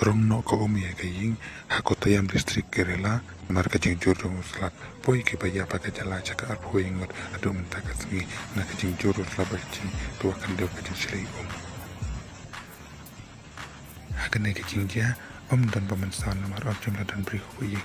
Rong no ko umia kaying hakotayam district kerela marka jing jurung slat poi ke baya pakai jala caka arpo ingot adu mentakasgi nak jing jurung slabaci tua kandau kajing silai hakane kajing dia dan paman san nomor jumlah dan beri kuyi